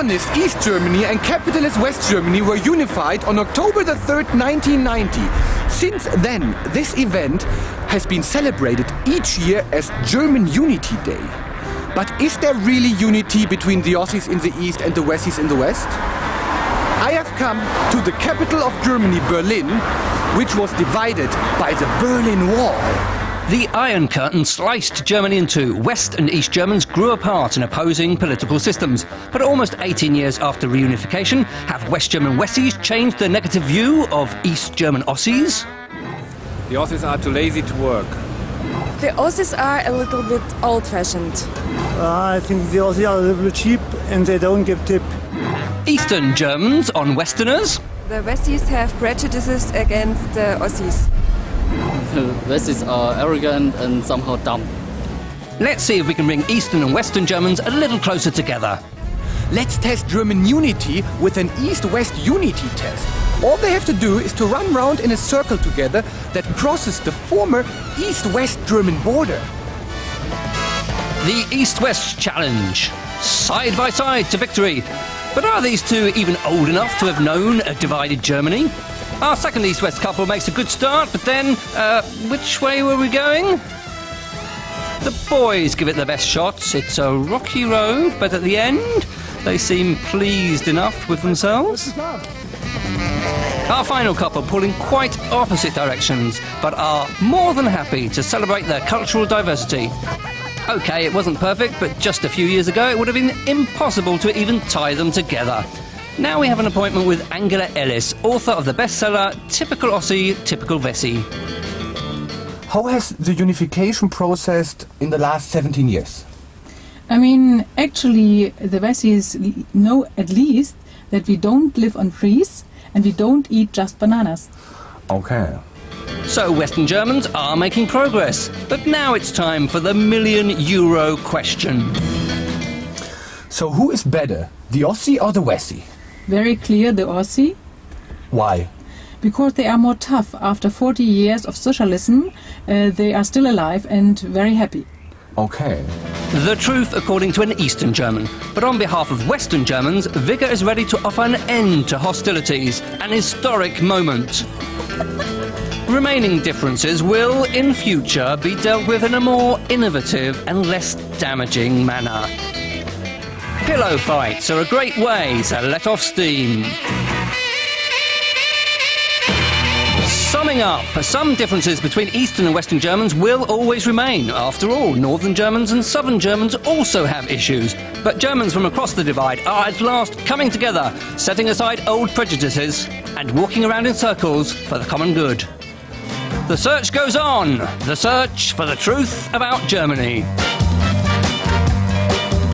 communist East Germany and capitalist West Germany were unified on October the 3rd, 1990. Since then, this event has been celebrated each year as German Unity Day. But is there really unity between the Aussies in the East and the Westies in the West? I have come to the capital of Germany, Berlin, which was divided by the Berlin Wall. The Iron Curtain sliced Germany in two. West and East Germans grew apart in opposing political systems. But almost 18 years after reunification, have West German Westies changed their negative view of East German Aussies? The Aussies are too lazy to work. The Aussies are a little bit old-fashioned. I think the Aussies are a little bit cheap and they don't give tip. Eastern Germans on Westerners? The Westies have prejudices against the Aussies. The Westies are arrogant and somehow dumb. Let's see if we can bring Eastern and Western Germans a little closer together. Let's test German unity with an East-West unity test. All they have to do is to run round in a circle together that crosses the former East-West German border. The East-West Challenge. Side by side to victory. But are these two even old enough to have known a divided Germany? Our second East-West couple makes a good start, but then, which way were we going? The boys give it their best shots. It's a rocky road, but at the end, they seem pleased enough with themselves. Our final couple pull in quite opposite directions, but are more than happy to celebrate their cultural diversity. OK, it wasn't perfect, but just a few years ago it would have been impossible to even tie them together. Now we have an appointment with Angela Ellis, author of the bestseller Typical Aussie, Typical Wessie. How has the unification process in the last 17 years? I mean, actually, the Westies know at least that we don't live on trees and we don't eat just bananas. Okay. So Western Germans are making progress, but now it's time for the €1,000,000 question. So who is better, the Aussie or the Westie? Very clear, the Aussie. Why? Because they are more tough. After 40 years of socialism, they are still alive and very happy. Okay. The truth according to an Eastern German. But on behalf of Western Germans, Wigge is ready to offer an end to hostilities, an historic moment. Remaining differences will, in future, be dealt with in a more innovative and less damaging manner. Pillow fights are a great way to let off steam. Summing up, some differences between Eastern and Western Germans will always remain. After all, Northern Germans and Southern Germans also have issues. But Germans from across the divide are at last coming together, setting aside old prejudices and walking around in circles for the common good. The search goes on, the search for the truth about Germany.